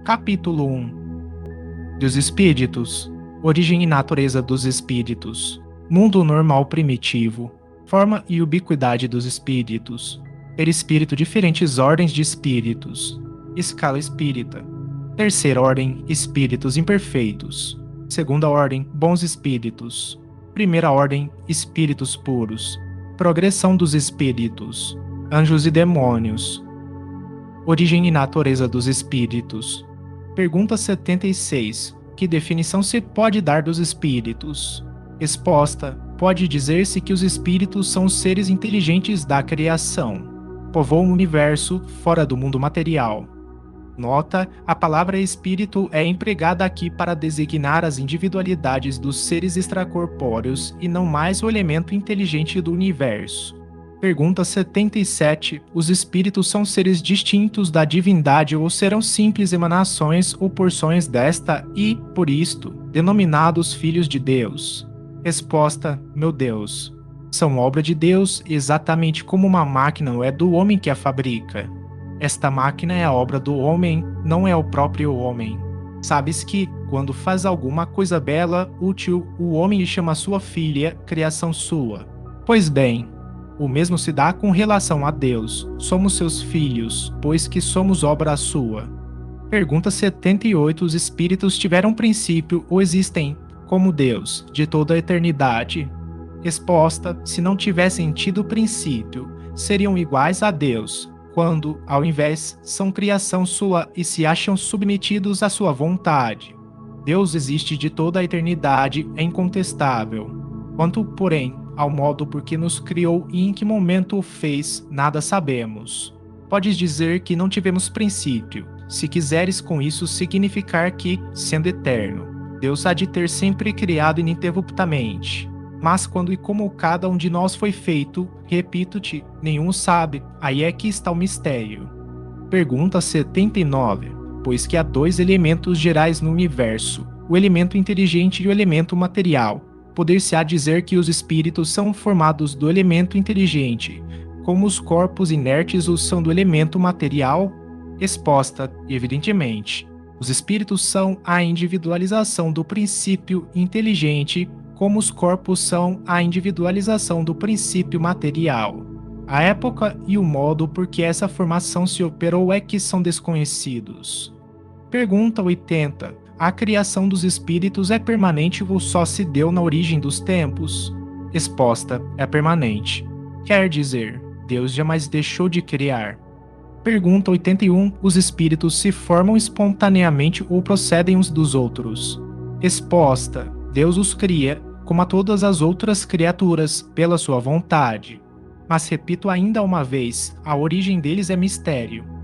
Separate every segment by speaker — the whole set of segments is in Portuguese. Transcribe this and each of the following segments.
Speaker 1: Capítulo 1. Dos espíritos. Origem e natureza dos espíritos. Mundo normal primitivo. Forma e ubiquidade dos espíritos. Perispírito, diferentes ordens de espíritos. Escala espírita. Terceira ordem, espíritos imperfeitos. Segunda ordem, bons espíritos. Primeira ordem, espíritos puros. Progressão dos espíritos. Anjos e demônios. Origem e natureza dos espíritos. Pergunta 76. Que definição se pode dar dos espíritos? Resposta: pode dizer-se que os espíritos são seres inteligentes da criação. Povoam o universo fora do mundo material. Nota: a palavra espírito é empregada aqui para designar as individualidades dos seres extracorpóreos e não mais o elemento inteligente do universo. Pergunta 77. Os espíritos são seres distintos da divindade ou serão simples emanações ou porções desta e, por isto, denominados filhos de Deus? Resposta: meu Deus. São obra de Deus, exatamente como uma máquina é do homem que a fabrica. Esta máquina é a obra do homem, não é o próprio homem. Sabes que, quando faz alguma coisa bela, útil, o homem lhe chama sua filha, criação sua. Pois bem, o mesmo se dá com relação a Deus. Somos seus filhos, pois que somos obra sua. Pergunta 78. Os espíritos tiveram princípio ou existem, como Deus, de toda a eternidade? Resposta: se não tivessem tido princípio, seriam iguais a Deus, quando, ao invés, são criação sua e se acham submetidos à sua vontade. Deus existe de toda a eternidade, é incontestável. Quanto, porém, ao modo por que nos criou e em que momento o fez, nada sabemos. Podes dizer que não tivemos princípio, se quiseres com isso significar que, sendo eterno, Deus há de ter sempre criado ininterruptamente. Mas quando e como cada um de nós foi feito, repito-te, nenhum sabe, aí é que está o mistério. Pergunta 79. Pois que há dois elementos gerais no universo, o elemento inteligente e o elemento material. Poder-se-á dizer que os espíritos são formados do elemento inteligente, como os corpos inertes o são do elemento material? Resposta: evidentemente. Os espíritos são a individualização do princípio inteligente, como os corpos são a individualização do princípio material. A época e o modo por que essa formação se operou é que são desconhecidos. Pergunta 80. A criação dos espíritos é permanente ou só se deu na origem dos tempos? Resposta: é permanente. Quer dizer, Deus jamais deixou de criar. Pergunta 81. Os espíritos se formam espontaneamente ou procedem uns dos outros? Resposta: Deus os cria, como a todas as outras criaturas, pela sua vontade. Mas repito ainda uma vez, a origem deles é mistério.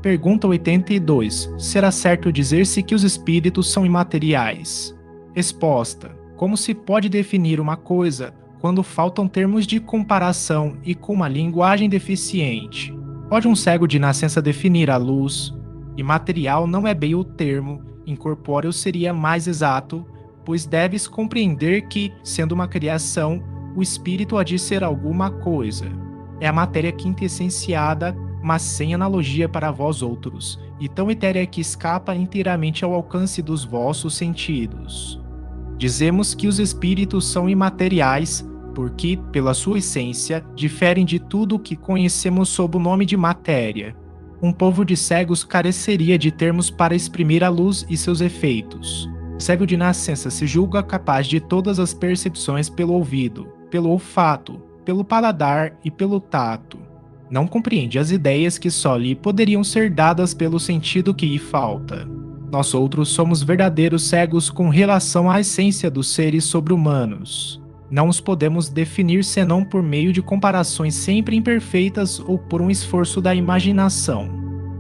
Speaker 1: Pergunta 82. Será certo dizer-se que os espíritos são imateriais? Resposta: como se pode definir uma coisa quando faltam termos de comparação e com uma linguagem deficiente? Pode um cego de nascença definir a luz? Imaterial não é bem o termo, incorpóreo seria mais exato, pois deves compreender que, sendo uma criação, o espírito há de ser alguma coisa. É a matéria quintessenciada, mas sem analogia para vós outros, e tão etérea que escapa inteiramente ao alcance dos vossos sentidos. Dizemos que os espíritos são imateriais, porque, pela sua essência, diferem de tudo o que conhecemos sob o nome de matéria. Um povo de cegos careceria de termos para exprimir a luz e seus efeitos. Cego de nascença se julga capaz de todas as percepções pelo ouvido, pelo olfato, pelo paladar e pelo tato. Não compreende as ideias que só lhe poderiam ser dadas pelo sentido que lhe falta. Nós outros somos verdadeiros cegos com relação à essência dos seres sobre-humanos. Não os podemos definir senão por meio de comparações sempre imperfeitas ou por um esforço da imaginação.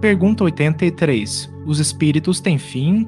Speaker 1: Pergunta 83. Os espíritos têm fim?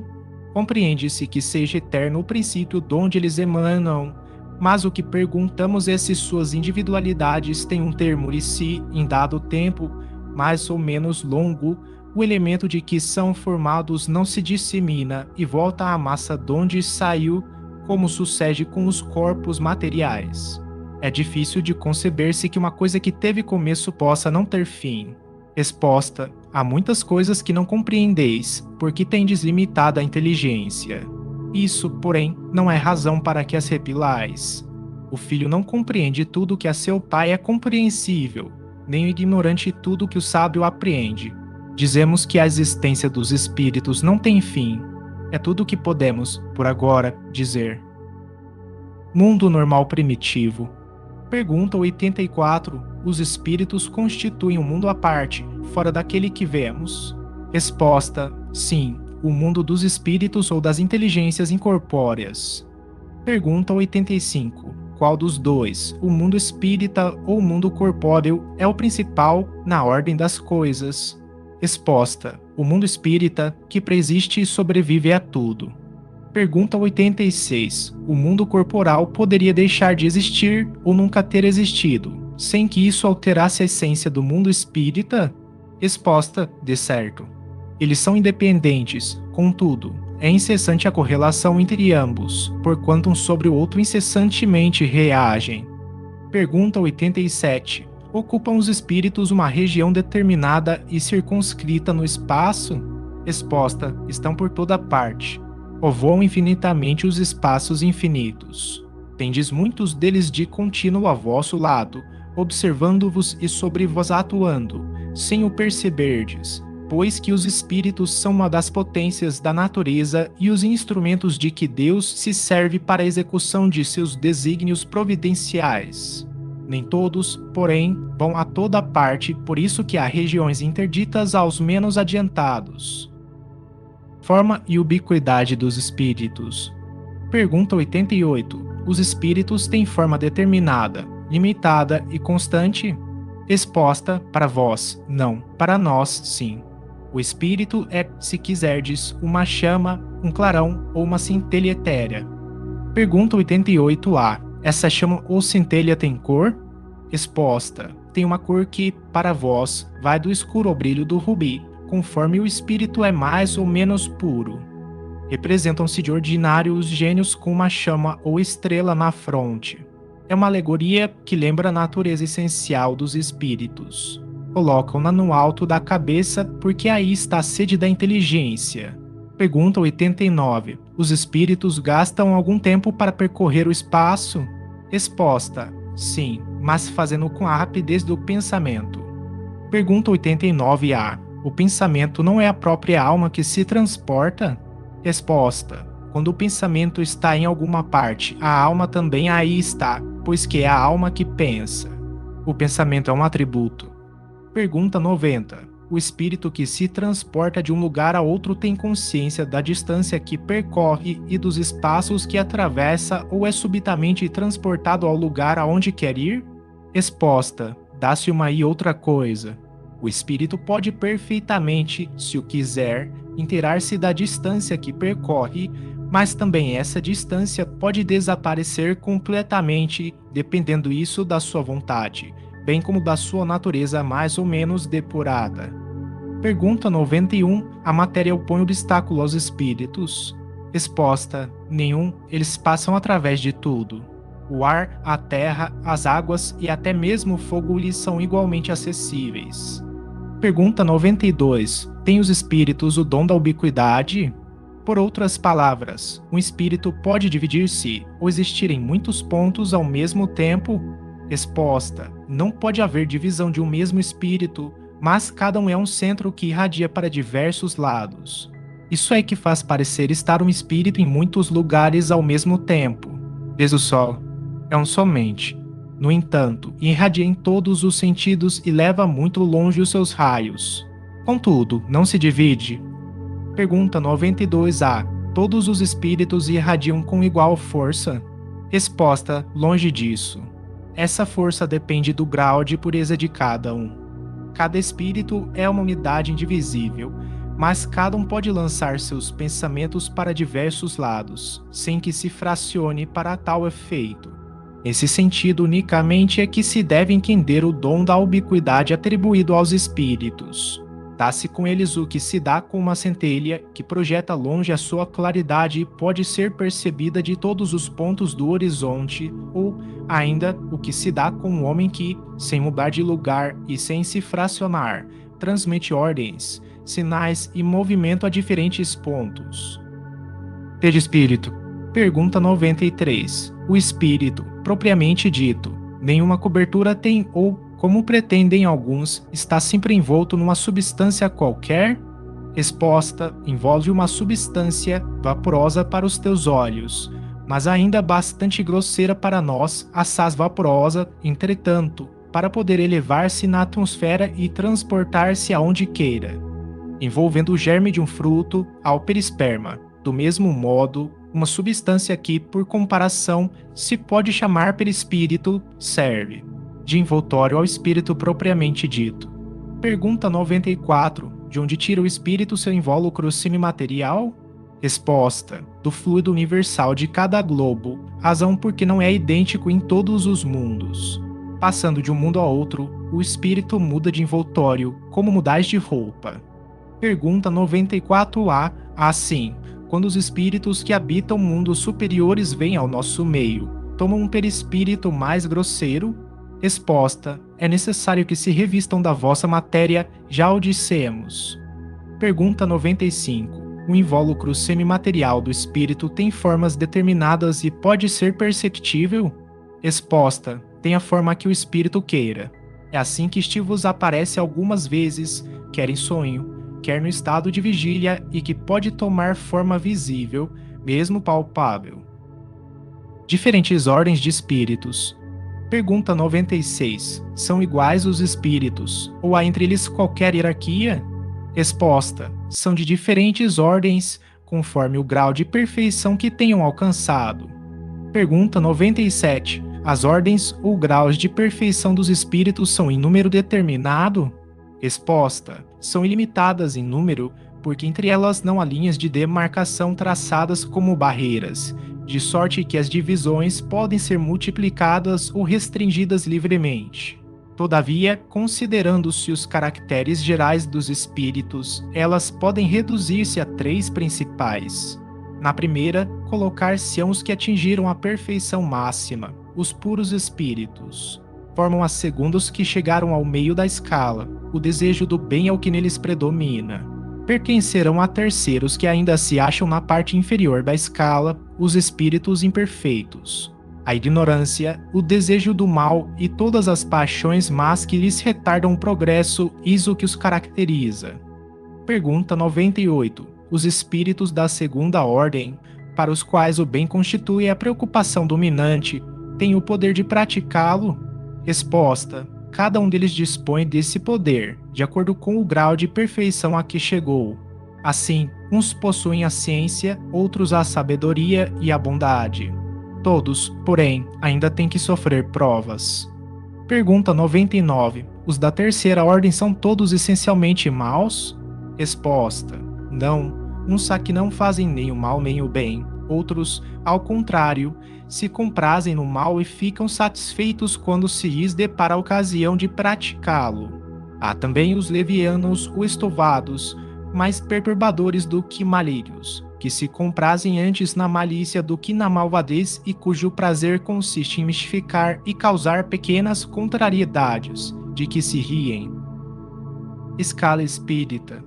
Speaker 1: Compreende-se que seja eterno o princípio de onde eles emanam, mas o que perguntamos é se suas individualidades têm um termo e se, em dado tempo, mais ou menos longo, o elemento de que são formados não se dissemina e volta à massa donde saiu, como sucede com os corpos materiais. É difícil de conceber-se que uma coisa que teve começo possa não ter fim. Resposta: há muitas coisas que não compreendeis, porque tendes limitada inteligência. Isso, porém, não é razão para que as repilais. O filho não compreende tudo que a seu pai é compreensível, nem o ignorante tudo que o sábio apreende. Dizemos que a existência dos espíritos não tem fim. É tudo o que podemos, por agora, dizer. Mundo normal primitivo. Pergunta 84. Os espíritos constituem um mundo à parte, fora daquele que vemos? Resposta: sim, o mundo dos espíritos ou das inteligências incorpóreas. Pergunta 85. Qual dos dois, o mundo espírita ou o mundo corpóreo, é o principal na ordem das coisas? Resposta: o mundo espírita, que preexiste e sobrevive a tudo. Pergunta 86. O mundo corporal poderia deixar de existir ou nunca ter existido, sem que isso alterasse a essência do mundo espírita? Resposta: de certo. Eles são independentes, contudo, é incessante a correlação entre ambos, porquanto um sobre o outro incessantemente reagem. Pergunta 87. Ocupam os espíritos uma região determinada e circunscrita no espaço? Resposta: estão por toda parte. Povoam infinitamente os espaços infinitos. Tendes muitos deles de contínuo a vosso lado, observando-vos e sobre vós atuando, sem o perceberdes, pois que os espíritos são uma das potências da natureza e os instrumentos de que Deus se serve para a execução de seus desígnios providenciais. Nem todos, porém, vão a toda parte, por isso que há regiões interditas aos menos adiantados. Forma e ubiquidade dos espíritos. Pergunta 88. Os espíritos têm forma determinada, limitada e constante? Resposta: para vós, não. Para nós, sim. O espírito é, se quiserdes, uma chama, um clarão ou uma centelha etérea. Pergunta 88A. Essa chama ou centelha tem cor? Resposta: tem uma cor que, para vós, vai do escuro ao brilho do rubi, conforme o espírito é mais ou menos puro. Representam-se de ordinário os gênios com uma chama ou estrela na fronte. É uma alegoria que lembra a natureza essencial dos espíritos. Colocam-na no alto da cabeça porque aí está a sede da inteligência. Pergunta 89. Os espíritos gastam algum tempo para percorrer o espaço? Resposta: sim, mas fazendo com a rapidez do pensamento. Pergunta 89A. O pensamento não é a própria alma que se transporta? Resposta: quando o pensamento está em alguma parte, a alma também aí está, pois que é a alma que pensa. O pensamento é um atributo. Pergunta 90. O espírito que se transporta de um lugar a outro tem consciência da distância que percorre e dos espaços que atravessa ou é subitamente transportado ao lugar aonde quer ir? Resposta: dá-se uma e outra coisa. O espírito pode perfeitamente, se o quiser, inteirar-se da distância que percorre, mas também essa distância pode desaparecer completamente, dependendo isso da sua vontade, bem como da sua natureza mais ou menos depurada. Pergunta 91. A matéria opõe obstáculo aos espíritos? Resposta: nenhum, eles passam através de tudo. O ar, a terra, as águas e até mesmo o fogo lhes são igualmente acessíveis. Pergunta 92. Tem os espíritos o dom da ubiquidade? Por outras palavras, um espírito pode dividir-se ou existir em muitos pontos ao mesmo tempo? Resposta: não pode haver divisão de um mesmo espírito, mas cada um é um centro que irradia para diversos lados. Isso é que faz parecer estar um espírito em muitos lugares ao mesmo tempo. Desde o Sol, é um somente. No entanto, irradia em todos os sentidos e leva muito longe os seus raios. Contudo, não se divide. Pergunta 92A. Todos os espíritos irradiam com igual força? Resposta: longe disso. Essa força depende do grau de pureza de cada um. Cada espírito é uma unidade indivisível, mas cada um pode lançar seus pensamentos para diversos lados, sem que se fracione para tal efeito. Nesse sentido, unicamente é que se deve entender o dom da ubiquidade atribuído aos espíritos. Dá-se com eles o que se dá com uma centelha, que projeta longe a sua claridade e pode ser percebida de todos os pontos do horizonte, ou, ainda, o que se dá com um homem que, sem mudar de lugar e sem se fracionar, transmite ordens, sinais e movimento a diferentes pontos. Perispírito. Pergunta 93. O espírito, propriamente dito, nenhuma cobertura tem ou, como pretendem alguns, está sempre envolto numa substância qualquer? Resposta: envolve uma substância vaporosa para os teus olhos, mas ainda bastante grosseira para nós, assaz vaporosa, entretanto, para poder elevar-se na atmosfera e transportar-se aonde queira, envolvendo o germe de um fruto ao perisperma. Do mesmo modo, uma substância que, por comparação, se pode chamar perispírito, serve de envoltório ao espírito propriamente dito. Pergunta 94. De onde tira o espírito seu invólucro semimaterial? Resposta: do fluido universal de cada globo, razão porque não é idêntico em todos os mundos. Passando de um mundo a outro, o espírito muda de envoltório, como mudais de roupa. Pergunta 94A. Assim, quando os espíritos que habitam mundos superiores vêm ao nosso meio, tomam um perispírito mais grosseiro? Resposta: é necessário que se revistam da vossa matéria, já o dissemos. Pergunta 95. O invólucro semimaterial do espírito tem formas determinadas e pode ser perceptível? Resposta: tem a forma que o espírito queira. É assim que este vos aparece algumas vezes, quer em sonho, quer no estado de vigília, e que pode tomar forma visível, mesmo palpável. Diferentes ordens de espíritos. Pergunta 96. São iguais os espíritos, ou há entre eles qualquer hierarquia? Resposta: são de diferentes ordens, conforme o grau de perfeição que tenham alcançado. Pergunta 97. As ordens ou graus de perfeição dos espíritos são em número determinado? Resposta: são ilimitadas em número, porque entre elas não há linhas de demarcação traçadas como barreiras, de sorte que as divisões podem ser multiplicadas ou restringidas livremente. Todavia, considerando-se os caracteres gerais dos espíritos, elas podem reduzir-se a 3 principais. Na primeira, colocar-se-ão os que atingiram a perfeição máxima, os puros espíritos. Formam a segunda os que chegaram ao meio da escala, o desejo do bem é o que neles predomina. Pertencerão a terceira os que ainda se acham na parte inferior da escala, os espíritos imperfeitos. A ignorância, o desejo do mal e todas as paixões más que lhes retardam o progresso, isso que os caracteriza. Pergunta 98. Os espíritos da segunda ordem, para os quais o bem constitui a preocupação dominante, têm o poder de praticá-lo? Resposta: cada um deles dispõe desse poder, de acordo com o grau de perfeição a que chegou. Assim, uns possuem a ciência, outros a sabedoria e a bondade. Todos, porém, ainda têm que sofrer provas. Pergunta 99. Os da terceira ordem são todos essencialmente maus? Resposta: não. Uns que não fazem nem o mal nem o bem. Outros, ao contrário, se comprazem no mal e ficam satisfeitos quando se lhes depara a ocasião de praticá-lo. Há também os levianos ou estovados, mais perturbadores do que malírios, que se comprazem antes na malícia do que na malvadez e cujo prazer consiste em mistificar e causar pequenas contrariedades, de que se riem. Escala espírita.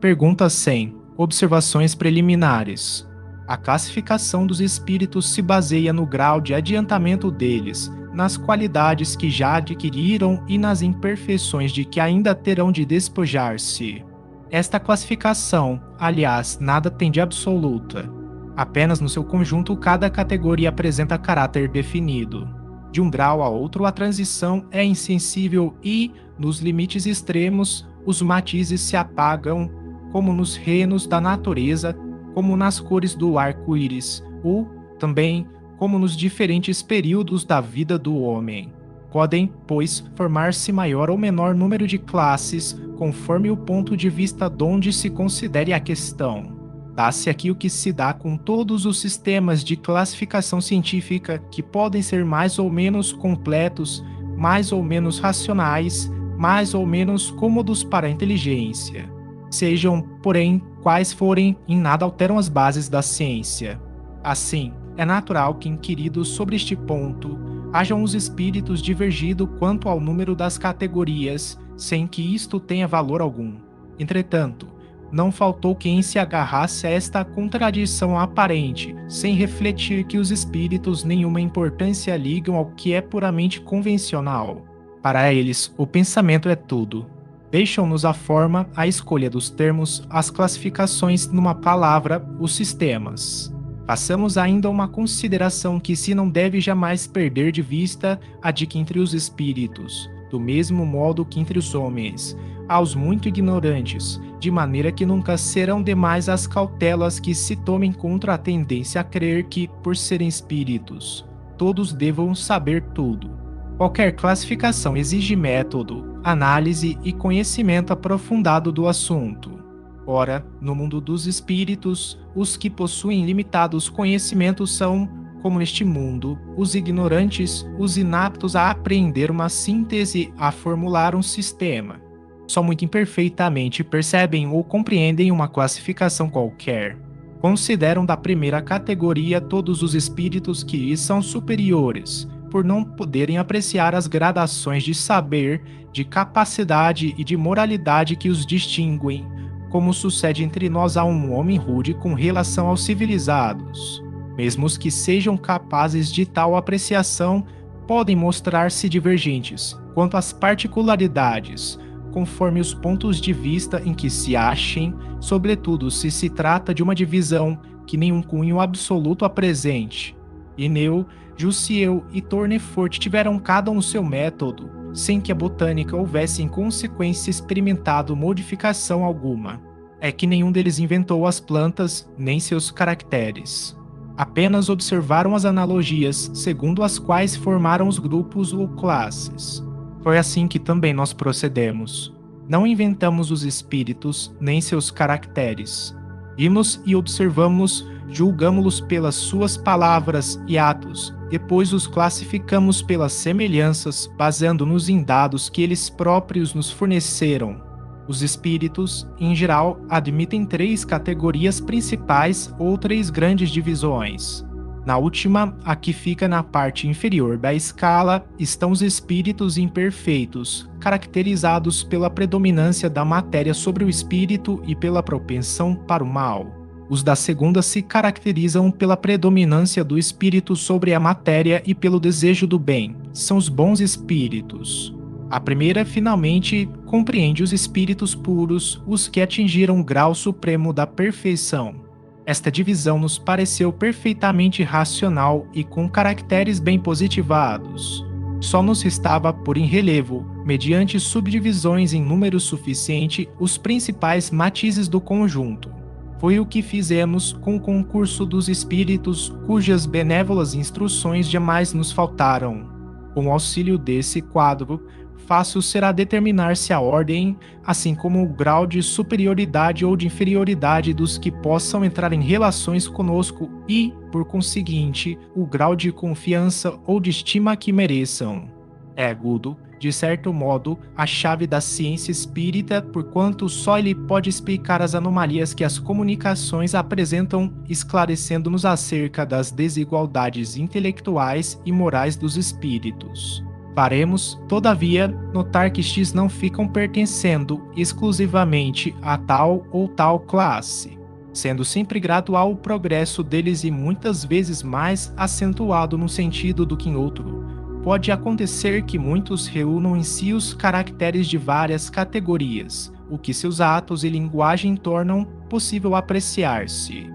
Speaker 1: Pergunta 100. Observações preliminares. A classificação dos espíritos se baseia no grau de adiantamento deles, nas qualidades que já adquiriram e nas imperfeições de que ainda terão de despojar-se. Esta classificação, aliás, nada tem de absoluta. Apenas no seu conjunto cada categoria apresenta caráter definido. De um grau a outro a transição é insensível e, nos limites extremos, os matizes se apagam, como nos reinos da natureza, como nas cores do arco-íris, ou, também, como nos diferentes períodos da vida do homem. Podem, pois, formar-se maior ou menor número de classes, conforme o ponto de vista donde se considere a questão. Dá-se aqui o que se dá com todos os sistemas de classificação científica que podem ser mais ou menos completos, mais ou menos racionais, mais ou menos cômodos para a inteligência. Sejam, porém, quais forem, em nada alteram as bases da ciência. Assim, é natural que, inquiridos sobre este ponto, hajam os espíritos divergido quanto ao número das categorias, sem que isto tenha valor algum. Entretanto, não faltou quem se agarrasse a esta contradição aparente, sem refletir que os espíritos nenhuma importância ligam ao que é puramente convencional. Para eles, o pensamento é tudo. Deixam-nos a forma, a escolha dos termos, as classificações, numa palavra, os sistemas. Façamos ainda uma consideração que se não deve jamais perder de vista a de que entre os espíritos, do mesmo modo que entre os homens, há os muito ignorantes, de maneira que nunca serão demais as cautelas que se tomem contra a tendência a crer que, por serem espíritos, todos devam saber tudo. Qualquer classificação exige método, análise e conhecimento aprofundado do assunto. Ora, no mundo dos espíritos, os que possuem limitados conhecimentos são, como neste mundo, os ignorantes, os inaptos a apreender uma síntese, a formular um sistema. Só muito imperfeitamente percebem ou compreendem uma classificação qualquer. Consideram da primeira categoria todos os espíritos que lhes são superiores, por não poderem apreciar as gradações de saber, de capacidade e de moralidade que os distinguem, como sucede entre nós a um homem rude com relação aos civilizados. Mesmo os que sejam capazes de tal apreciação podem mostrar-se divergentes quanto às particularidades, conforme os pontos de vista em que se achem, sobretudo se se trata de uma divisão que nenhum cunho absoluto apresente. Inneu, Jussieu e Tournefort tiveram cada um seu método, sem que a botânica houvesse em consequência experimentado modificação alguma. É que nenhum deles inventou as plantas, nem seus caracteres. Apenas observaram as analogias, segundo as quais formaram os grupos ou classes. Foi assim que também nós procedemos. Não inventamos os espíritos, nem seus caracteres. Vimos e observamos, julgamo-los pelas suas palavras e atos, depois os classificamos pelas semelhanças, baseando-nos em dados que eles próprios nos forneceram. Os espíritos, em geral, admitem 3 categorias principais ou 3 grandes divisões. Na última, a que fica na parte inferior da escala, estão os espíritos imperfeitos, caracterizados pela predominância da matéria sobre o espírito e pela propensão para o mal. Os da segunda se caracterizam pela predominância do espírito sobre a matéria e pelo desejo do bem. São os bons espíritos. A primeira, finalmente, compreende os espíritos puros, os que atingiram o grau supremo da perfeição. Esta divisão nos pareceu perfeitamente racional e com caracteres bem positivados. Só nos restava pôr em relevo, mediante subdivisões em número suficiente, os principais matizes do conjunto. Foi o que fizemos com o concurso dos espíritos, cujas benévolas instruções jamais nos faltaram. Com o auxílio desse quadro, fácil será determinar se a ordem, assim como o grau de superioridade ou de inferioridade dos que possam entrar em relações conosco e, por conseguinte, o grau de confiança ou de estima que mereçam. É agudo, de certo modo, a chave da ciência espírita, porquanto só ele pode explicar as anomalias que as comunicações apresentam, esclarecendo-nos acerca das desigualdades intelectuais e morais dos espíritos. Faremos, todavia, notar que estes não ficam pertencendo exclusivamente a tal ou tal classe, sendo sempre gradual o progresso deles e muitas vezes mais acentuado num sentido do que em outro. Pode acontecer que muitos reúnam em si os caracteres de várias categorias, o que seus atos e linguagem tornam possível apreciar-se.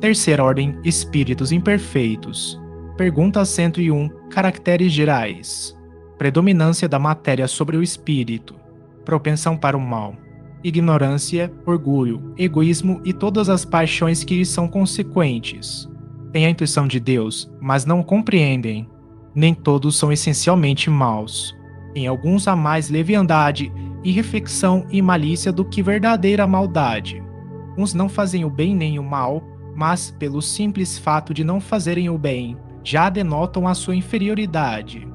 Speaker 1: Terceira ordem, espíritos imperfeitos. Pergunta 101. Caracteres gerais. Predominância da matéria sobre o espírito. Propensão para o mal. Ignorância, orgulho, egoísmo e todas as paixões que lhes são consequentes. Têm a intuição de Deus, mas não compreendem. Nem todos são essencialmente maus. Em alguns há mais leviandade, irreflexão e malícia do que verdadeira maldade. Uns não fazem o bem nem o mal, mas, pelo simples fato de não fazerem o bem, já denotam a sua inferioridade.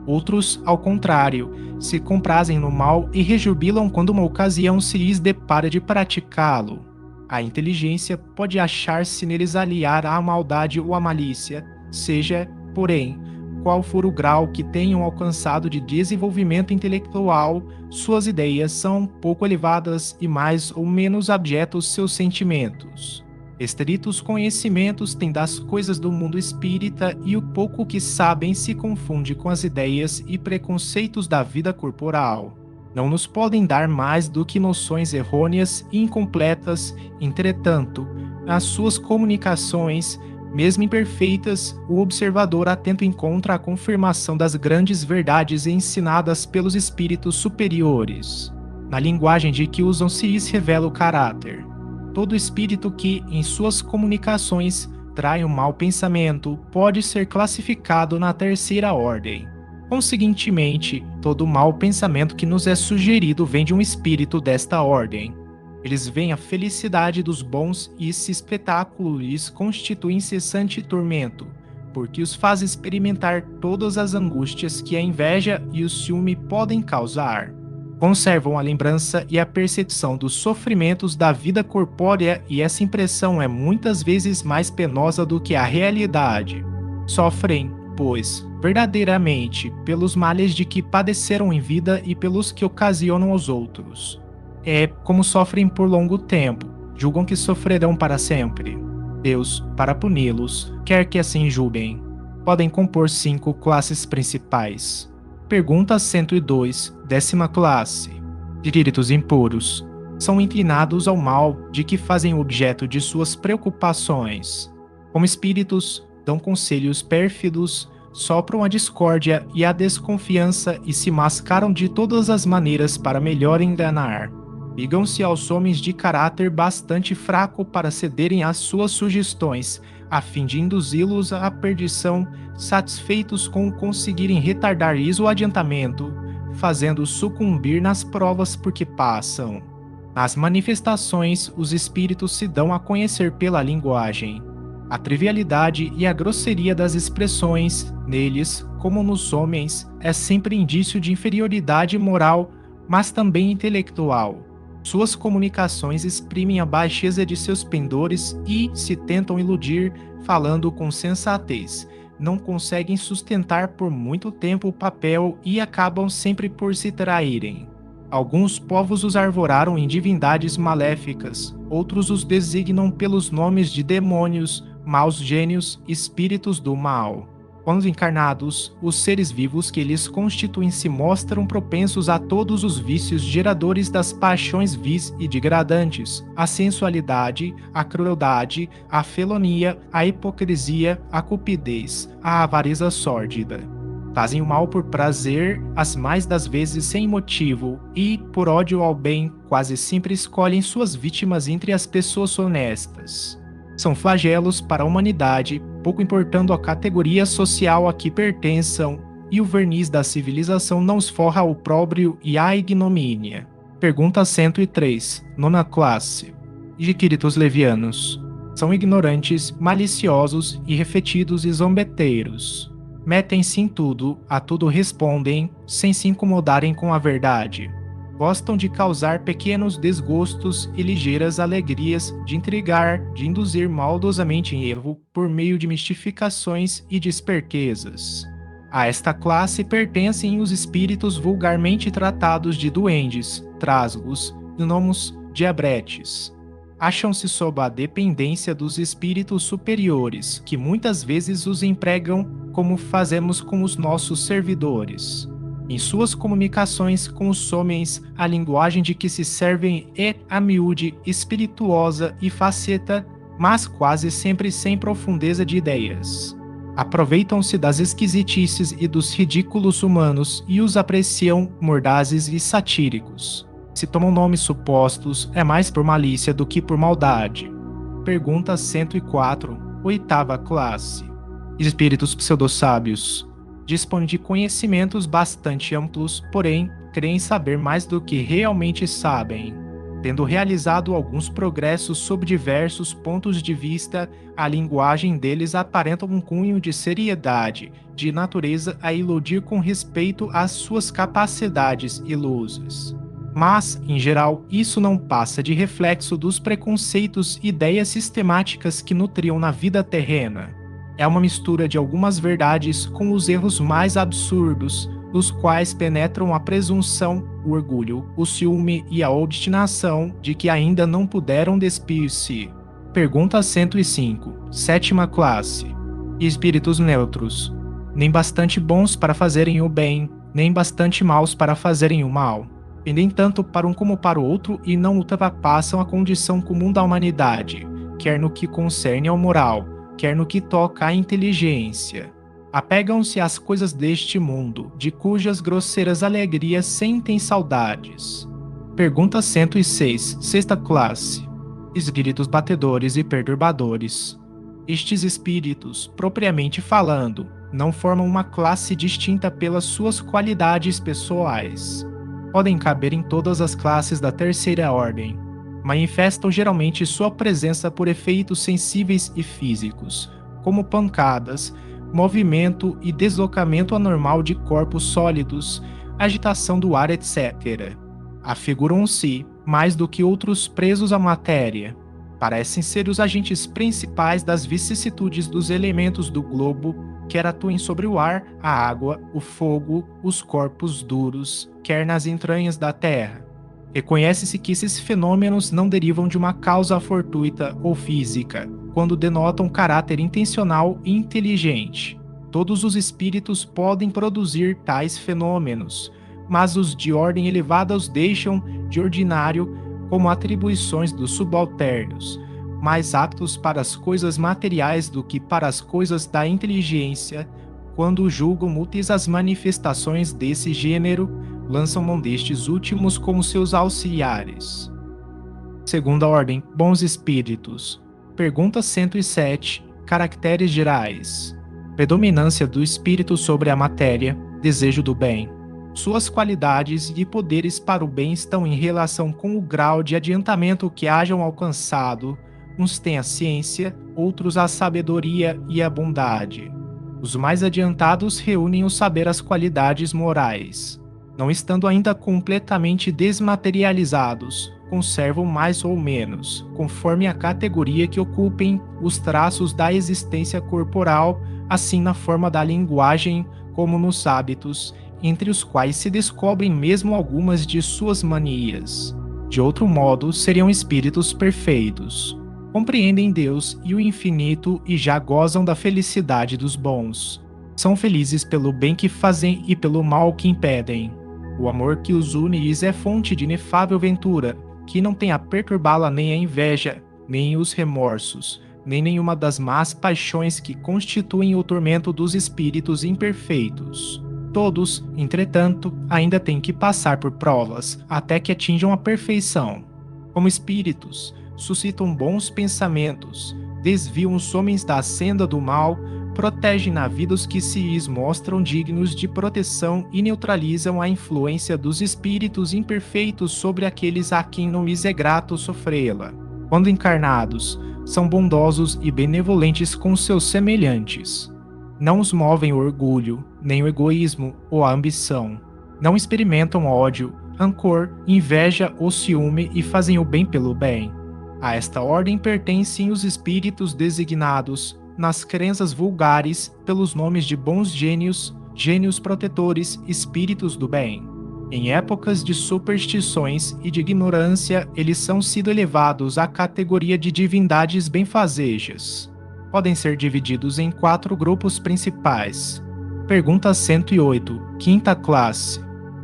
Speaker 1: Outros, ao contrário, se comprazem no mal e rejubilam quando uma ocasião se lhes depara de praticá-lo. A inteligência pode achar-se neles aliar à maldade ou à malícia, seja, porém, qual for o grau que tenham alcançado de desenvolvimento intelectual, suas ideias são pouco elevadas e mais ou menos abjetos seus sentimentos. Estritos conhecimentos têm das coisas do mundo espírita e o pouco que sabem se confunde com as ideias e preconceitos da vida corporal. Não nos podem dar mais do que noções errôneas e incompletas, entretanto, as suas comunicações, mesmo imperfeitas, o observador atento encontra a confirmação das grandes verdades ensinadas pelos espíritos superiores. Na linguagem de que usam se lhes revela o caráter. Todo espírito que, em suas comunicações, trai um mau pensamento pode ser classificado na terceira ordem. Conseguintemente, todo mau pensamento que nos é sugerido vem de um espírito desta ordem. Eles veem a felicidade dos bons e esse espetáculo lhes constitui incessante tormento, porque os faz experimentar todas as angústias que a inveja e o ciúme podem causar. Conservam a lembrança e a percepção dos sofrimentos da vida corpórea e essa impressão é muitas vezes mais penosa do que a realidade. Sofrem, pois, verdadeiramente, pelos males de que padeceram em vida e pelos que ocasionam aos outros. É como sofrem por longo tempo, julgam que sofrerão para sempre. Deus, para puni-los, quer que assim julguem. Podem compor 5 classes principais. Pergunta 102, 10ª classe. Espíritos impuros. São inclinados ao mal de que fazem objeto de suas preocupações. Como espíritos, dão conselhos pérfidos, sopram a discórdia e a desconfiança e se mascaram de todas as maneiras para melhor enganar. Ligam-se aos homens de caráter bastante fraco para cederem às suas sugestões, a fim de induzi-los à perdição, satisfeitos com conseguirem retardar isso o adiantamento, fazendo-os sucumbir nas provas por que passam. Nas manifestações, os espíritos se dão a conhecer pela linguagem. A trivialidade e a grosseria das expressões, neles, como nos homens, é sempre indício de inferioridade moral, mas também intelectual. Suas comunicações exprimem a baixeza de seus pendores e, se tentam iludir, falando com sensatez, não conseguem sustentar por muito tempo o papel e acabam sempre por se traírem. Alguns povos os arvoraram em divindades maléficas, outros os designam pelos nomes de demônios, maus gênios, espíritos do mal. Quando encarnados, os seres vivos que lhes constituem se mostram propensos a todos os vícios geradores das paixões vis e degradantes, a sensualidade, a crueldade, a felonia, a hipocrisia, a cupidez, a avareza sórdida. Fazem o mal por prazer, as mais das vezes sem motivo, e, por ódio ao bem, quase sempre escolhem suas vítimas entre as pessoas honestas. São flagelos para a humanidade, pouco importando a categoria social a que pertençam, e o verniz da civilização não os forra ao opróbrio e à ignomínia. Pergunta 103, 9ª classe. Espíritos levianos. São ignorantes, maliciosos, irrefletidos e zombeteiros. Metem-se em tudo, a tudo respondem, sem se incomodarem com a verdade. Gostam de causar pequenos desgostos e ligeiras alegrias, de intrigar, de induzir maldosamente em erro por meio de mistificações e de espertezas. A esta classe pertencem os espíritos vulgarmente tratados de duendes, trasgos, gnomos, diabretes. Acham-se sob a dependência dos espíritos superiores, que muitas vezes os empregam como fazemos com os nossos servidores. Em suas comunicações com os homens, a linguagem de que se servem é a miúde, espirituosa e faceta, mas quase sempre sem profundeza de ideias. Aproveitam-se das esquisitices e dos ridículos humanos e os apreciam mordazes e satíricos. Se tomam nomes supostos, é mais por malícia do que por maldade. Pergunta 104, 8ª classe. Espíritos pseudo-sábios. Dispõem de conhecimentos bastante amplos, porém, creem saber mais do que realmente sabem. Tendo realizado alguns progressos sob diversos pontos de vista, a linguagem deles aparenta um cunho de seriedade, de natureza a iludir com respeito às suas capacidades ilusas. Mas, em geral, isso não passa de reflexo dos preconceitos e ideias sistemáticas que nutriam na vida terrena. É uma mistura de algumas verdades com os erros mais absurdos, dos quais penetram a presunção, o orgulho, o ciúme e a obstinação de que ainda não puderam despir-se. Pergunta 105, sétima classe. Espíritos neutros. Nem bastante bons para fazerem o bem, nem bastante maus para fazerem o mal. Pendem tanto para um como para o outro e não ultrapassam a condição comum da humanidade, quer no que concerne ao moral, quer no que toca à inteligência. Apegam-se às coisas deste mundo, de cujas grosseiras alegrias sentem saudades. Pergunta 106, sexta classe. Espíritos batedores e perturbadores. Estes espíritos, propriamente falando, não formam uma classe distinta pelas suas qualidades pessoais. Podem caber em todas as classes da terceira ordem. Manifestam geralmente sua presença por efeitos sensíveis e físicos, como pancadas, movimento e deslocamento anormal de corpos sólidos, agitação do ar, etc. Afiguram-se, mais do que outros presos à matéria. Parecem ser os agentes principais das vicissitudes dos elementos do globo, quer atuem sobre o ar, a água, o fogo, os corpos duros, quer nas entranhas da terra. Reconhece-se que esses fenômenos não derivam de uma causa fortuita ou física, quando denotam caráter intencional e inteligente. Todos os espíritos podem produzir tais fenômenos, mas os de ordem elevada os deixam, de ordinário, como atribuições dos subalternos, mais aptos para as coisas materiais do que para as coisas da inteligência. Quando julgam úteis as manifestações desse gênero, lançam mão destes últimos como seus auxiliares. Segunda ordem, bons espíritos. Pergunta 107, caracteres gerais. Predominância do espírito sobre a matéria, desejo do bem. Suas qualidades e poderes para o bem estão em relação com o grau de adiantamento que hajam alcançado. Uns têm a ciência, outros a sabedoria e a bondade. Os mais adiantados reúnem o saber as qualidades morais. Não estando ainda completamente desmaterializados, conservam mais ou menos, conforme a categoria que ocupem, os traços da existência corporal, assim na forma da linguagem como nos hábitos, entre os quais se descobrem mesmo algumas de suas manias. De outro modo, seriam espíritos perfeitos. Compreendem Deus e o infinito e já gozam da felicidade dos bons. São felizes pelo bem que fazem e pelo mal que impedem. O amor que os une lhes é fonte de inefável ventura, que não tem a perturbá-la nem a inveja, nem os remorsos, nem nenhuma das más paixões que constituem o tormento dos espíritos imperfeitos. Todos, entretanto, ainda têm que passar por provas, até que atinjam a perfeição. Como espíritos, suscitam bons pensamentos, desviam os homens da senda do mal, protegem na vida os que se lhes mostram dignos de proteção e neutralizam a influência dos espíritos imperfeitos sobre aqueles a quem não lhes é grato sofrê-la. Quando encarnados, são bondosos e benevolentes com seus semelhantes. Não os movem o orgulho, nem o egoísmo ou a ambição. Não experimentam ódio, rancor, inveja ou ciúme e fazem o bem pelo bem. A esta ordem pertencem os espíritos designados, nas crenças vulgares, pelos nomes de bons gênios, gênios protetores, espíritos do bem. Em épocas de superstições e de ignorância, eles são sido elevados à categoria de divindades benfazejas. Podem ser divididos em 4 grupos principais. Pergunta 108, quinta classe.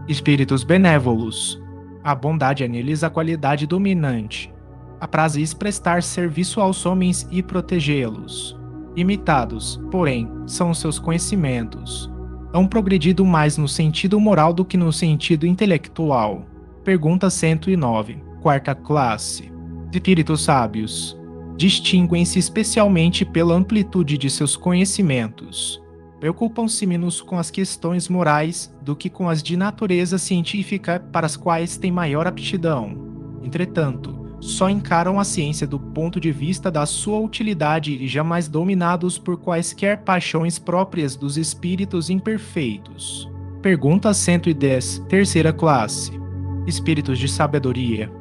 Speaker 1: Espíritos benévolos. A bondade é neles a qualidade dominante. Apraz-lhes prestar serviço aos homens e protegê-los. Imitados, porém, são os seus conhecimentos. Hão progredido mais no sentido moral do que no sentido intelectual. Pergunta 109, quarta classe. Espíritos sábios. Distinguem-se especialmente pela amplitude de seus conhecimentos. Preocupam-se menos com as questões morais do que com as de natureza científica para as quais têm maior aptidão. Entretanto, só encaram a ciência do ponto de vista da sua utilidade e jamais dominados por quaisquer paixões próprias dos espíritos imperfeitos. Pergunta 110, terceira classe. Espíritos de sabedoria.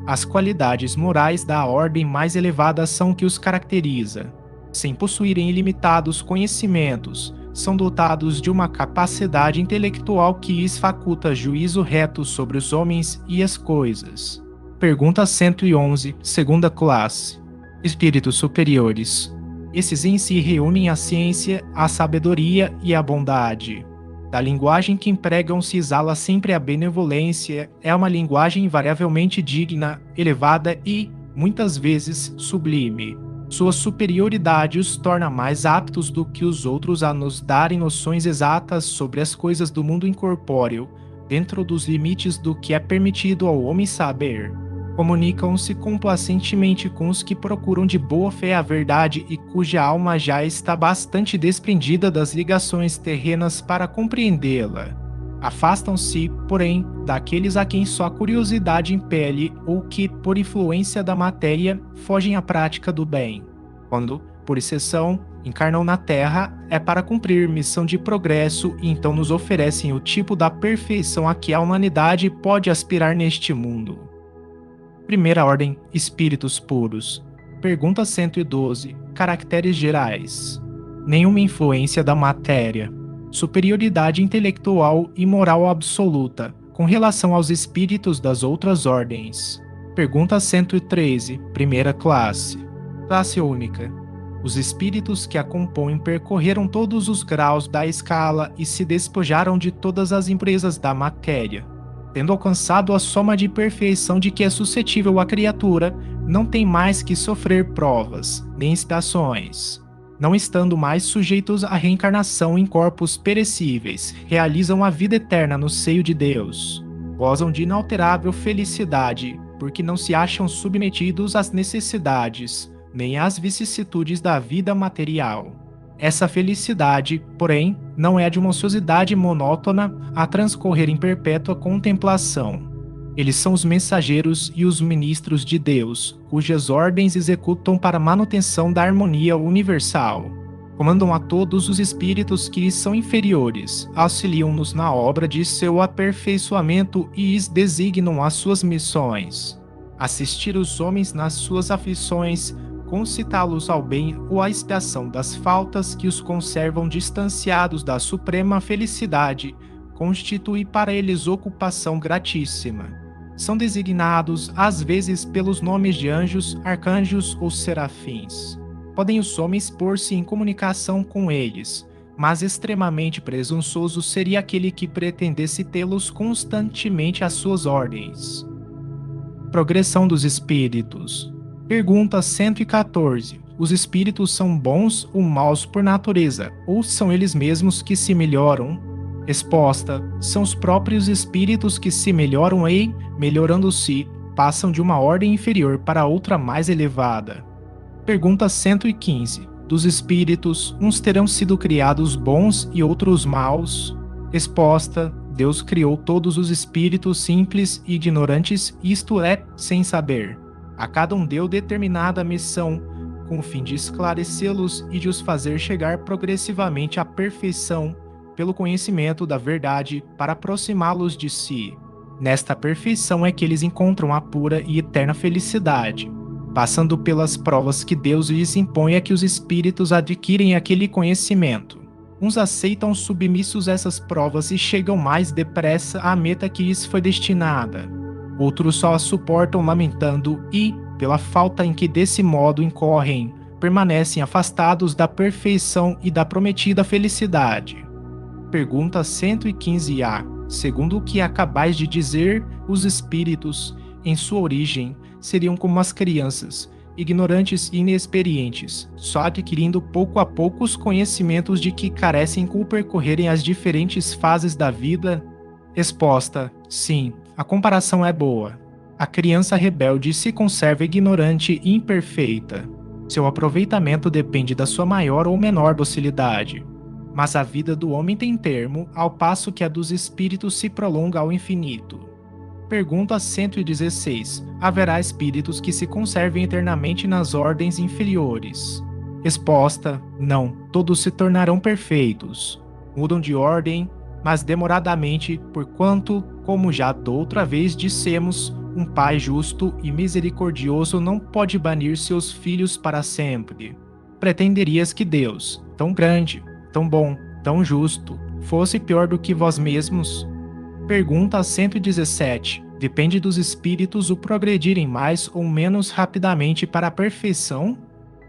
Speaker 1: As qualidades morais da ordem mais elevada são o que os caracteriza. Sem possuírem ilimitados conhecimentos, são dotados de uma capacidade intelectual que lhes faculta juízo reto sobre os homens e as coisas. Pergunta 111, segunda classe. Espíritos superiores. Esses em si reúnem a ciência, a sabedoria e a bondade. Da linguagem que empregam se exala sempre a benevolência, é uma linguagem invariavelmente digna, elevada e, muitas vezes, sublime. Sua superioridade os torna mais aptos do que os outros a nos darem noções exatas sobre as coisas do mundo incorpóreo, dentro dos limites do que é permitido ao homem saber. Comunicam-se complacentemente com os que procuram de boa fé a verdade e cuja alma já está bastante desprendida das ligações terrenas para compreendê-la. Afastam-se, porém, daqueles a quem só a curiosidade impele ou que, por influência da matéria, fogem à prática do bem. Quando, por exceção, encarnam na Terra, é para cumprir missão de progresso e então nos oferecem o tipo da perfeição a que a humanidade pode aspirar neste mundo. Primeira ordem, espíritos puros. Pergunta 112. Caracteres gerais. Nenhuma influência da matéria. Superioridade intelectual e moral absoluta, com relação aos espíritos das outras ordens. Pergunta 113. Primeira classe. Classe única. Os espíritos que a compõem percorreram todos os graus da escala e se despojaram de todas as impurezas da matéria. Tendo alcançado a soma de perfeição de que é suscetível a criatura, não tem mais que sofrer provas, nem expiações. Não estando mais sujeitos à reencarnação em corpos perecíveis, realizam a vida eterna no seio de Deus. Gozam de inalterável felicidade, porque não se acham submetidos às necessidades, nem às vicissitudes da vida material. Essa felicidade, porém, não é de uma ociosidade monótona a transcorrer em perpétua contemplação. Eles são os mensageiros e os ministros de Deus, cujas ordens executam para a manutenção da harmonia universal. Comandam a todos os espíritos que lhes são inferiores, auxiliam-nos na obra de seu aperfeiçoamento e lhes designam as suas missões. Assistir os homens nas suas aflições, concitá-los ao bem ou à expiação das faltas que os conservam distanciados da suprema felicidade, constitui para eles ocupação gratíssima. São designados, às vezes, pelos nomes de anjos, arcanjos ou serafins. Podem os homens pôr-se em comunicação com eles, mas extremamente presunçoso seria aquele que pretendesse tê-los constantemente às suas ordens. Progressão dos espíritos. Pergunta 114. Os espíritos são bons ou maus por natureza, ou são eles mesmos que se melhoram? Resposta: são os próprios espíritos que se melhoram e, melhorando-se, passam de uma ordem inferior para outra mais elevada. Pergunta 115. Dos espíritos, uns terão sido criados bons e outros maus? Resposta: Deus criou todos os espíritos simples e ignorantes, isto é, sem saber. A cada um deu determinada missão, com o fim de esclarecê-los e de os fazer chegar progressivamente à perfeição, pelo conhecimento da verdade, para aproximá-los de si. Nesta perfeição é que eles encontram a pura e eterna felicidade. Passando pelas provas que Deus lhes impõe é que os espíritos adquirem aquele conhecimento. Uns aceitam submissos essas provas e chegam mais depressa à meta que lhes foi destinada. Outros só as suportam lamentando e, pela falta em que desse modo incorrem, permanecem afastados da perfeição e da prometida felicidade. Pergunta 115a. Segundo o que acabais de dizer, os espíritos, em sua origem, seriam como as crianças, ignorantes e inexperientes, só adquirindo pouco a pouco os conhecimentos de que carecem com percorrerem as diferentes fases da vida? Resposta: sim. A comparação é boa. A criança rebelde se conserva ignorante e imperfeita. Seu aproveitamento depende da sua maior ou menor docilidade. Mas a vida do homem tem termo, ao passo que a dos espíritos se prolonga ao infinito. Pergunta 116. Haverá espíritos que se conservem eternamente nas ordens inferiores? Resposta: não, todos se tornarão perfeitos. Mudam de ordem, mas demoradamente, porquanto, como já doutra vez dissemos, um pai justo e misericordioso não pode banir seus filhos para sempre. pretenderias que Deus, tão grande, tão bom, tão justo, fosse pior do que vós mesmos? Pergunta 117. Depende dos espíritos o progredirem mais ou menos rapidamente para a perfeição?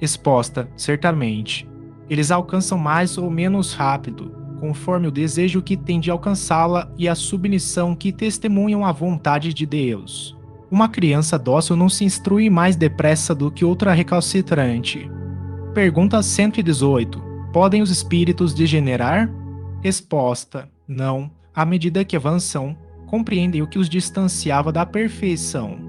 Speaker 1: Resposta: certamente. Eles alcançam mais ou menos rápido, conforme o desejo que têm de alcançá-la e a submissão que testemunham a vontade de Deus. Uma criança dócil não se instrui mais depressa do que outra recalcitrante. Pergunta 118. Podem os espíritos degenerar? Resposta: não. À medida que avançam, compreendem o que os distanciava da perfeição.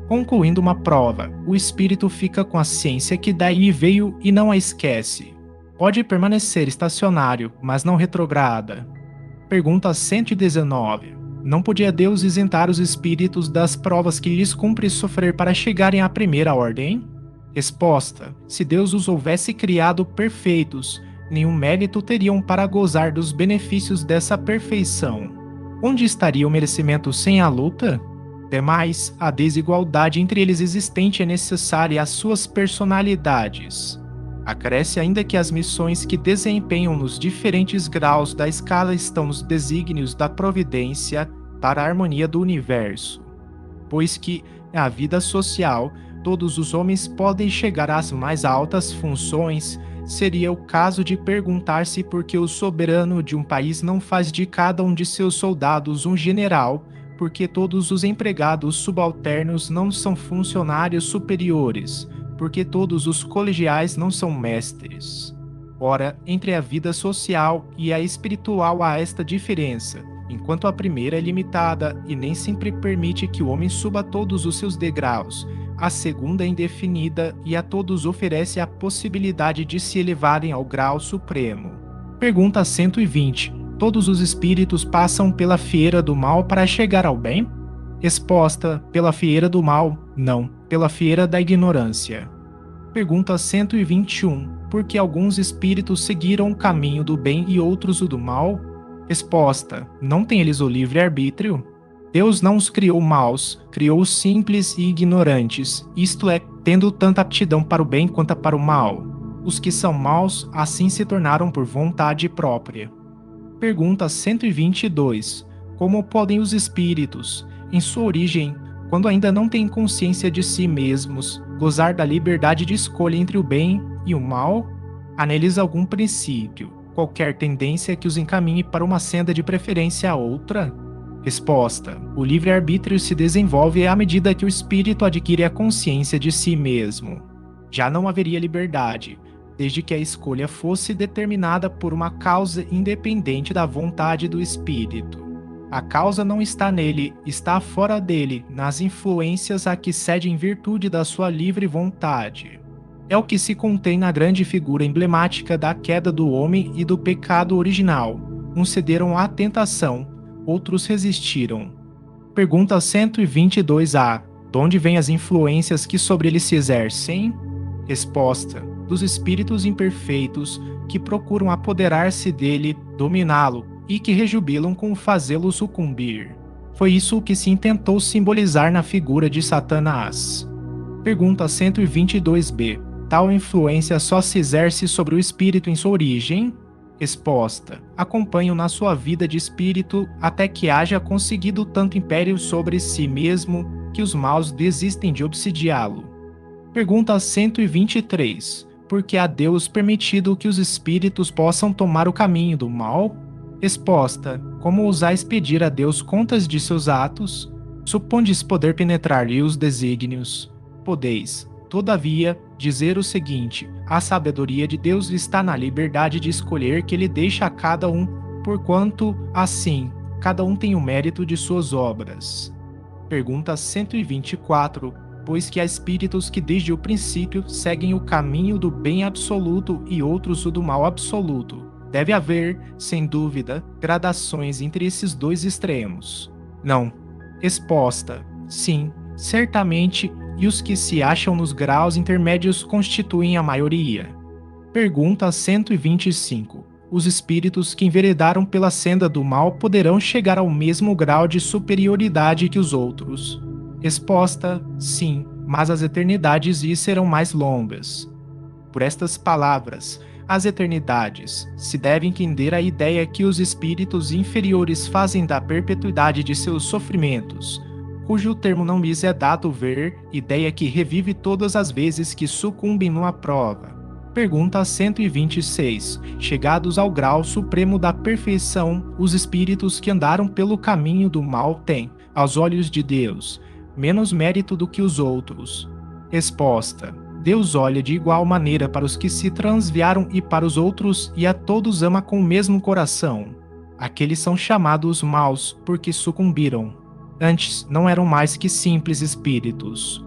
Speaker 1: Concluindo uma prova, o espírito fica com a ciência que daí veio e não a esquece. Pode permanecer estacionário, mas não retrograda. Pergunta 119. Não podia Deus isentar os espíritos das provas que lhes cumpre sofrer para chegarem à primeira ordem? Resposta: se Deus os houvesse criado perfeitos, nenhum mérito teriam para gozar dos benefícios dessa perfeição. Onde estaria o merecimento sem a luta? Demais, a desigualdade entre eles existente é necessária às suas personalidades. Acresce ainda que as missões que desempenham nos diferentes graus da escala estão nos desígnios da providência para a harmonia do universo, pois que, na vida social, todos os homens podem chegar às mais altas funções. Seria o caso de perguntar-se por que o soberano de um país não faz de cada um de seus soldados um general, porque todos os empregados subalternos não são funcionários superiores, porque todos os colegiais não são mestres. Ora, entre a vida social e a espiritual há esta diferença, enquanto a primeira é limitada e nem sempre permite que o homem suba todos os seus degraus, a segunda é indefinida e a todos oferece a possibilidade de se elevarem ao grau supremo. Pergunta 120. Todos os espíritos passam pela fieira do mal para chegar ao bem? Resposta: pela fieira do mal, não, pela fieira da ignorância. Pergunta 121. Por que alguns espíritos seguiram o caminho do bem e outros o do mal? Resposta: não têm eles o livre-arbítrio? Deus não os criou maus, criou os simples e ignorantes, isto é, tendo tanta aptidão para o bem quanto para o mal. Os que são maus assim se tornaram por vontade própria. Pergunta 122. Como podem os espíritos, em sua origem, quando ainda não têm consciência de si mesmos, gozar da liberdade de escolha entre o bem e o mal? Há-neles algum princípio, qualquer tendência que os encaminhe para uma senda de preferência a outra? Resposta: o livre-arbítrio se desenvolve à medida que o espírito adquire a consciência de si mesmo. Já não haveria liberdade, desde que a escolha fosse determinada por uma causa independente da vontade do espírito. A causa não está nele, está fora dele, nas influências a que cede em virtude da sua livre vontade. É o que se contém na grande figura emblemática da queda do homem e do pecado original. Uns cederam à tentação, outros resistiram. Pergunta 122a. De onde vêm as influências que sobre ele se exercem? Resposta: dos espíritos imperfeitos que procuram apoderar-se dele, dominá-lo e que rejubilam com fazê-lo sucumbir. Foi isso o que se intentou simbolizar na figura de Satanás. Pergunta 122b. Tal influência só se exerce sobre o espírito em sua origem? Resposta: acompanham na sua vida de espírito até que haja conseguido tanto império sobre si mesmo que os maus desistem de obsidiá-lo. Pergunta 123. Por que há Deus permitido que os espíritos possam tomar o caminho do mal? Resposta: como ousais pedir a Deus contas de seus atos? Supondes poder penetrar-lhe os desígnios? Podeis, todavia, dizer o seguinte: a sabedoria de Deus está na liberdade de escolher que ele deixa a cada um, porquanto, assim, cada um tem o mérito de suas obras. Pergunta 124. Pois que há espíritos que desde o princípio seguem o caminho do bem absoluto e outros o do mal absoluto. Deve haver, sem dúvida, gradações entre esses dois extremos. Não. Resposta: sim, certamente, e os que se acham nos graus intermédios constituem a maioria. Pergunta 125. Os espíritos que enveredaram pela senda do mal poderão chegar ao mesmo grau de superioridade que os outros? Resposta: sim, mas as eternidades lhes serão mais longas. Por estas palavras, as eternidades se deve entender a ideia que os espíritos inferiores fazem da perpetuidade de seus sofrimentos, cujo termo não lhes é dado ver, ideia que revive todas as vezes que sucumbem numa prova. Pergunta 126. Chegados ao grau supremo da perfeição, os espíritos que andaram pelo caminho do mal têm, aos olhos de Deus, menos mérito do que os outros. Resposta: Deus olha de igual maneira para os que se transviaram e para os outros, e a todos ama com o mesmo coração. Aqueles são chamados maus porque sucumbiram. Antes não eram mais que simples espíritos.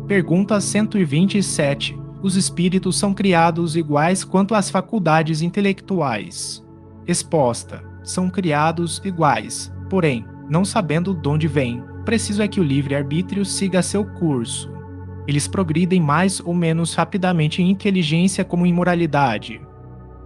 Speaker 1: Pergunta 127. Os espíritos são criados iguais quanto às faculdades intelectuais. Resposta: são criados iguais, porém, não sabendo de onde vêm, preciso é que o livre-arbítrio siga seu curso. Eles progridem mais ou menos rapidamente em inteligência como em moralidade.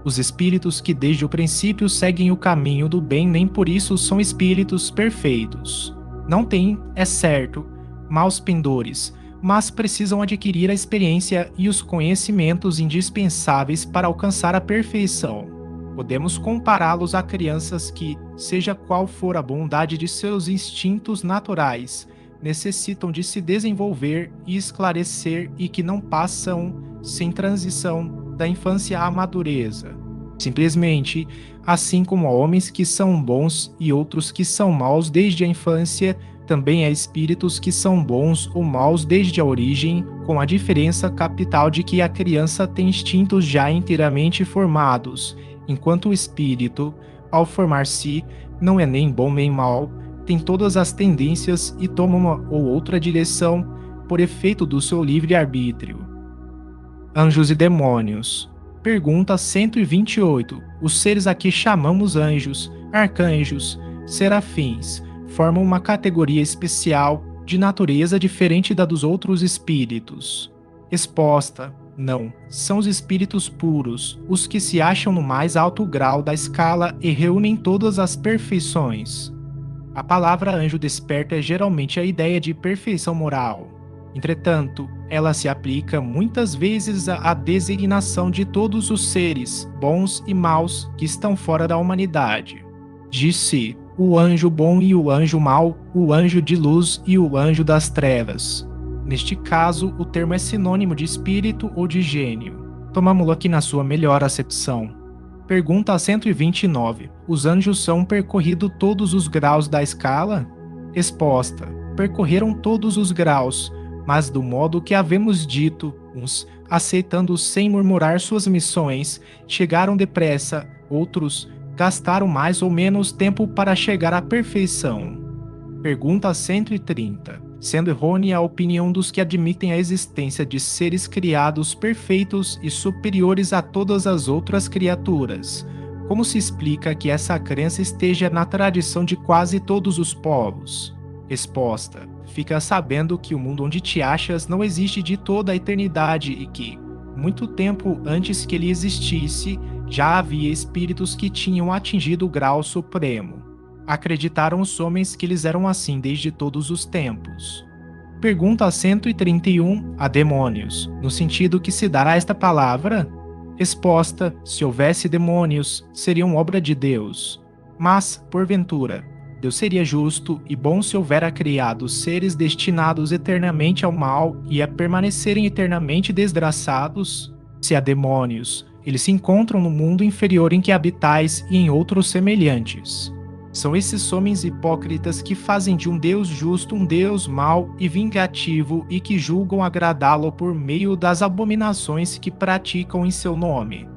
Speaker 1: Os espíritos que desde o princípio seguem o caminho do bem nem por isso são espíritos perfeitos. Não têm, é certo, maus pendores, mas precisam adquirir a experiência e os conhecimentos indispensáveis para alcançar a perfeição. Podemos compará-los a crianças que, seja qual for a bondade de seus instintos naturais, necessitam de se desenvolver e esclarecer e que não passam, sem transição, da infância à madureza. Simplesmente, assim como há homens que são bons e outros que são maus desde a infância, também há espíritos que são bons ou maus desde a origem, com a diferença capital de que a criança tem instintos já inteiramente formados, enquanto o espírito, ao formar-se, não é nem bom nem mau, tem todas as tendências e toma uma ou outra direção por efeito do seu livre-arbítrio. Anjos e demônios. Pergunta 128. Os seres a que chamamos anjos, arcanjos, serafins, formam uma categoria especial de natureza diferente da dos outros espíritos. Resposta: não. São os espíritos puros, os que se acham no mais alto grau da escala e reúnem todas as perfeições. A palavra anjo desperta geralmente a ideia de perfeição moral. Entretanto, ela se aplica muitas vezes à designação de todos os seres, bons e maus, que estão fora da humanidade. Diz-se o anjo bom e o anjo mau, o anjo de luz e o anjo das trevas. Neste caso, o termo é sinônimo de espírito ou de gênio. Tomamos-lo aqui na sua melhor acepção. Pergunta 129. Os anjos são percorrido todos os graus da escala? Resposta: percorreram todos os graus, mas do modo que havemos dito, uns, aceitando sem murmurar suas missões, chegaram depressa, outros, gastaram mais ou menos tempo para chegar à perfeição. Pergunta 130. Sendo errônea a opinião dos que admitem a existência de seres criados perfeitos e superiores a todas as outras criaturas, como se explica que essa crença esteja na tradição de quase todos os povos? Resposta: fica sabendo que o mundo onde te achas não existe de toda a eternidade e que, muito tempo antes que ele existisse, já havia espíritos que tinham atingido o grau supremo. Acreditaram os homens que eles eram assim desde todos os tempos. Pergunta 131 a demônios, no sentido que se dará esta palavra? Resposta: se houvesse demônios, seriam obra de Deus. Mas, porventura, Deus seria justo e bom se houvera criado seres destinados eternamente ao mal e a permanecerem eternamente desgraçados? Se há demônios, eles se encontram no mundo inferior em que habitais e em outros semelhantes. São esses homens hipócritas que fazem de um Deus justo um Deus mau e vingativo e que julgam agradá-lo por meio das abominações que praticam em seu nome.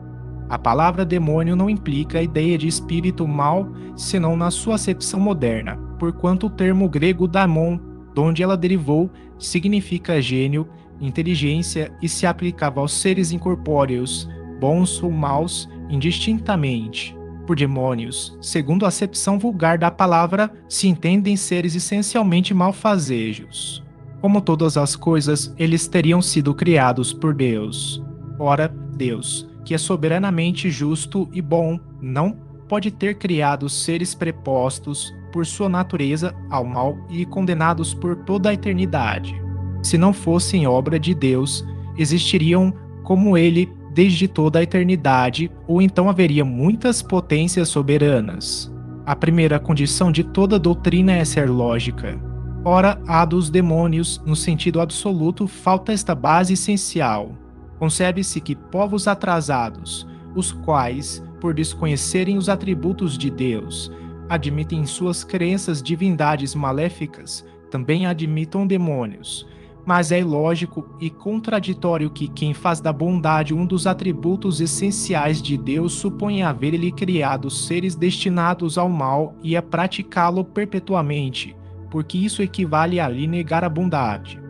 Speaker 1: A palavra demônio não implica a ideia de espírito mau, senão na sua acepção moderna, porquanto o termo grego daimon, de onde ela derivou, significa gênio, inteligência e se aplicava aos seres incorpóreos, bons ou maus, indistintamente. Por demônios, segundo a acepção vulgar da palavra, se entendem seres essencialmente malfazejos. Como todas as coisas, eles teriam sido criados por Deus. Ora, Deus, que é soberanamente justo e bom, não pode ter criado seres prepostos, por sua natureza, ao mal e condenados por toda a eternidade. Se não fossem obra de Deus, existiriam, como ele desde toda a eternidade, ou então haveria muitas potências soberanas. A primeira condição de toda doutrina é ser lógica. Ora, a dos demônios, no sentido absoluto, falta esta base essencial. Concebe-se que povos atrasados, os quais, por desconhecerem os atributos de Deus, admitem em suas crenças divindades maléficas, também admitam demônios. Mas é ilógico e contraditório que quem faz da bondade um dos atributos essenciais de Deus suponha haver-lhe criado seres destinados ao mal e a praticá-lo perpetuamente, porque isso equivale a lhe negar a bondade.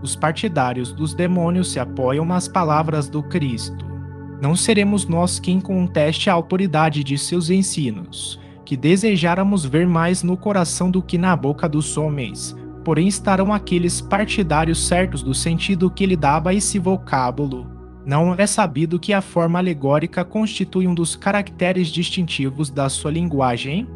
Speaker 1: Os partidários dos demônios se apoiam nas palavras do Cristo. Não seremos nós quem conteste a autoridade de seus ensinos, que desejáramos ver mais no coração do que na boca dos homens. Porém estarão aqueles partidários certos do sentido que ele dava a esse vocábulo. Não é sabido que a forma alegórica constitui um dos caracteres distintivos da sua linguagem?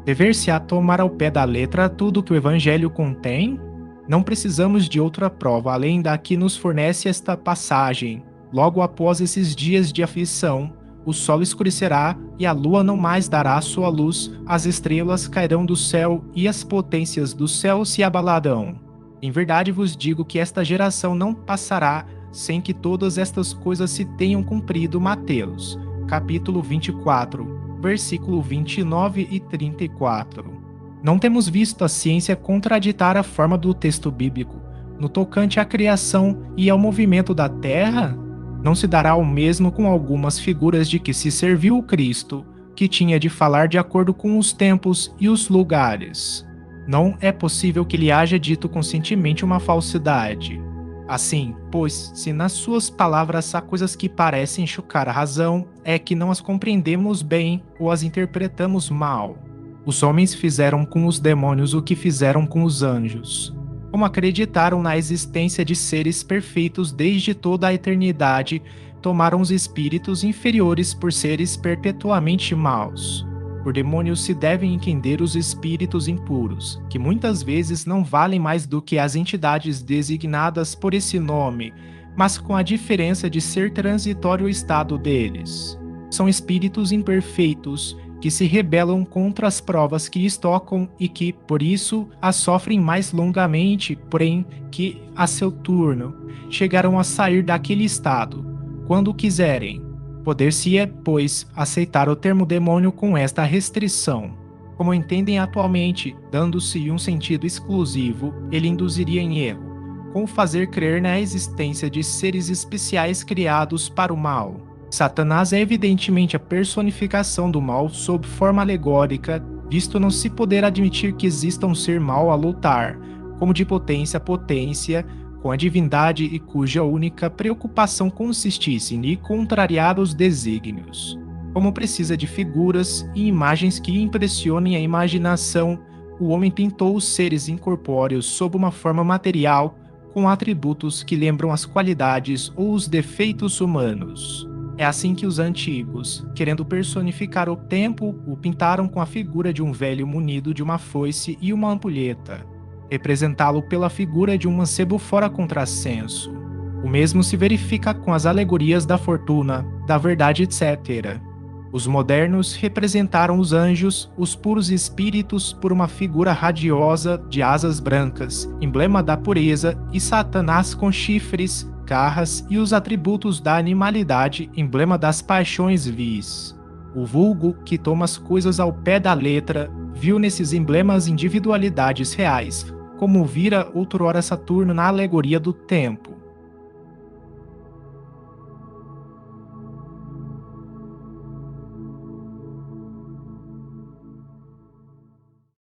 Speaker 1: Dever-se-á tomar ao pé da letra tudo que o Evangelho contém? Não precisamos de outra prova além da que nos fornece esta passagem. Logo após esses dias de aflição, o sol escurecerá e a lua não mais dará sua luz, as estrelas cairão do céu e as potências do céu se abalarão. Em verdade vos digo que esta geração não passará sem que todas estas coisas se tenham cumprido. Mateus, capítulo 24, versículo 29 e 34. Não temos visto a ciência contraditar a forma do texto bíblico no tocante à criação e ao movimento da terra? Não se dará o mesmo com algumas figuras de que se serviu o Cristo, que tinha de falar de acordo com os tempos e os lugares. Não é possível que lhe haja dito conscientemente uma falsidade. Assim, pois, se nas suas palavras há coisas que parecem chocar a razão, é que não as compreendemos bem ou as interpretamos mal. Os homens fizeram com os demônios o que fizeram com os anjos. Como acreditaram na existência de seres perfeitos desde toda a eternidade, tomaram os espíritos inferiores por seres perpetuamente maus. Por demônios se devem entender os espíritos impuros, que muitas vezes não valem mais do que as entidades designadas por esse nome, mas com a diferença de ser transitório o estado deles. São espíritos imperfeitos, que se rebelam contra as provas que lhes tocam e que, por isso, as sofrem mais longamente, porém que, a seu turno, chegarão a sair daquele estado, quando quiserem. Poder-se-é, pois, aceitar o termo demônio com esta restrição. Como entendem atualmente, dando-se um sentido exclusivo, ele induziria em erro, com fazer crer na existência de seres especiais criados para o mal. Satanás é evidentemente a personificação do mal sob forma alegórica, visto não se poder admitir que exista um ser mau a lutar, como de potência a potência, com a divindade e cuja única preocupação consistisse em lhe contrariar os desígnios. Como precisa de figuras e imagens que impressionem a imaginação, o homem pintou os seres incorpóreos sob uma forma material, com atributos que lembram as qualidades ou os defeitos humanos. É assim que os antigos, querendo personificar o tempo, o pintaram com a figura de um velho munido de uma foice e uma ampulheta, representá-lo pela figura de um mancebo fora contrassenso. O mesmo se verifica com as alegorias da fortuna, da verdade, etc. Os modernos representaram os anjos, os puros espíritos, por uma figura radiosa de asas brancas, emblema da pureza, e Satanás com chifres, garras e os atributos da animalidade, emblema das paixões vis. O vulgo, que toma as coisas ao pé da letra, viu nesses emblemas individualidades reais, como vira outrora Saturno na alegoria do tempo.